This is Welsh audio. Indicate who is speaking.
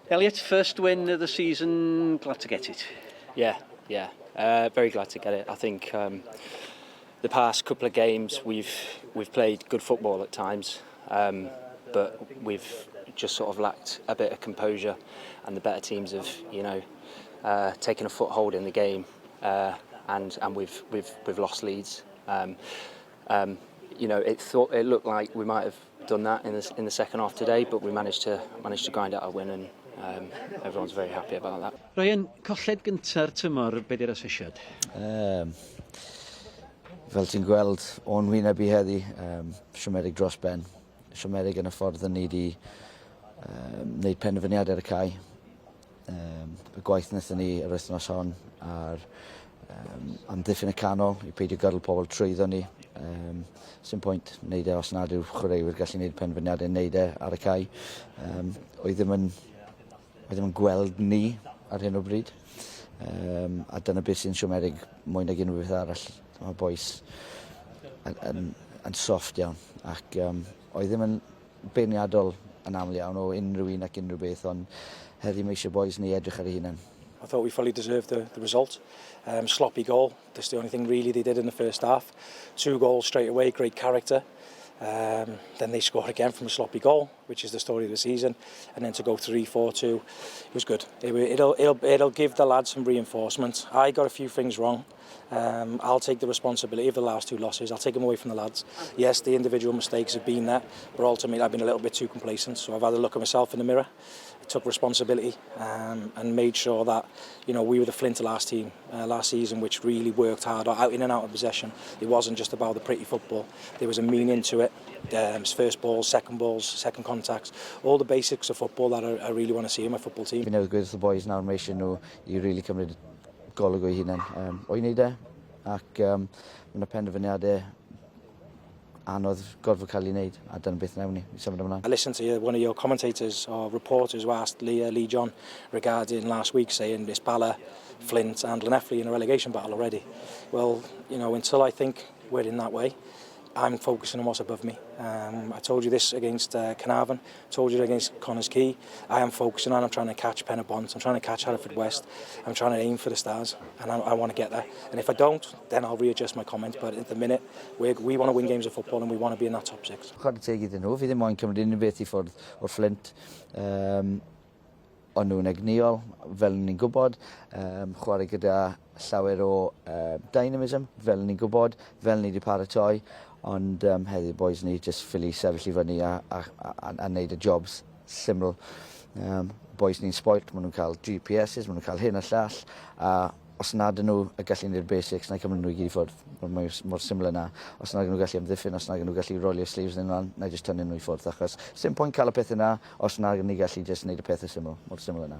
Speaker 1: Elliot, first win of the season, glad to get it.
Speaker 2: Yeah. Very glad to get it. I think the past couple of games we've played good football at times, but we've just sort of lacked a bit of composure, and the better teams have, taken a foothold in the game, and we've lost leads. It looked like we might have done that in the second half today, but we managed to grind out a win, and everyone's very happy about that.
Speaker 1: Ryan, colled gynta'r tymor, be di'r asesiad?
Speaker 3: Fel ti'n gweld, o'n wyneb i heddi, siomedig dros ben. Siomedig yn y ffordd yn ni wedi wneud penderfyniad ar y cae. Y gwaith wnaethon ni yr wythnos hon ar amddiffyn y canol i peidio gyrraedd pobl trwyddo ni. Sy'n pwynt wneud os nad yw'r chwaraewyr gallu wneud penderfyniadau wneud ar y cae. Oedd ddim yn gweld ni ar hyn o bryd. A dyna beth sy'n siomedig mwy nag unrhyw beth arall. Mae boes yn soft iawn ac oedd ddim yn beirniadol yn aml iawn o unrhyw un ac unrhyw beth, ond heddi mae eisiau boes ni edrych ar ei hunain.
Speaker 4: I thought we fully deserved the result. Sloppy goal, that's the only thing really they did in the first half. 2 goals straight away, great character. Then they scored again from a sloppy goal, which is the story of the season, and then to go 3-4-2, it was good. It'll give the lads some reinforcement. I got a few things wrong. I'll take the responsibility of the last 2 losses. I'll take them away from the lads. Yes, the individual mistakes have been there, but ultimately I've been a little bit too complacent. So I've had a look at myself in the mirror, took responsibility, and made sure that we were the Fflint last team last season, which really worked hard out in and out of possession. It wasn't just about the pretty football. There was a meaning to it. First balls, second contacts, all the basics of football that I really want to see in my football team.
Speaker 3: Fi'n newydd gweud wrth y boys nawr, mae eisiau nhw i really cymryd golwg o'i hunain. O'i wneud ac mae'n penderfyniadau anodd gorfod cael ei wneud, a dyna beth newn ni, i symud ymlaen.
Speaker 4: I listened to one of your commentators or reporters who asked Lee John regarding last week, saying it's Bala, Fflint and Llanelli in a relegation battle already. Well, until I think we're in that way, I'm focusing on what's above me. I told you this against Caerdydd, told you against Connors Quay. I am focusing on, I'm trying to catch Penybont, I'm trying to catch Haverfordwest, I'm trying to aim for the stars, and I want to get there. And if I don't, then I'll readjust my comments, but at the minute, we want to win games of football and we want to be in that top 6.
Speaker 3: Chwarae teg iddyn nhw, fi ddim moyn cymryd unrhyw beth i ffwrdd o'r Fflint. Ond nhw'n egniol, fel ni'n gwybod, chwarae gyda llawer o dynamism, fel ni'n gwybod, fel ni wedi paratoi, ond heddi boys ni just ffili sefyll i fyny a wneud y jobs syml. Boys ni'n spoilt, maen nhw'n cael GPS's, maen nhw'n cael hyn a llall, a os nad nhw y gallu wneud basics, na i cymryd nhw i gyd i ffwrdd, mor syml yna. Os nad nhw gallu amddiffyn, os nad nhw gallu rolio sleeves yn yna, na i just tynnu nhw i ffwrdd, achos sy'n pwynt cael y peth yna, os nad nhw gallu just wneud y pethau syml, mor syml yna.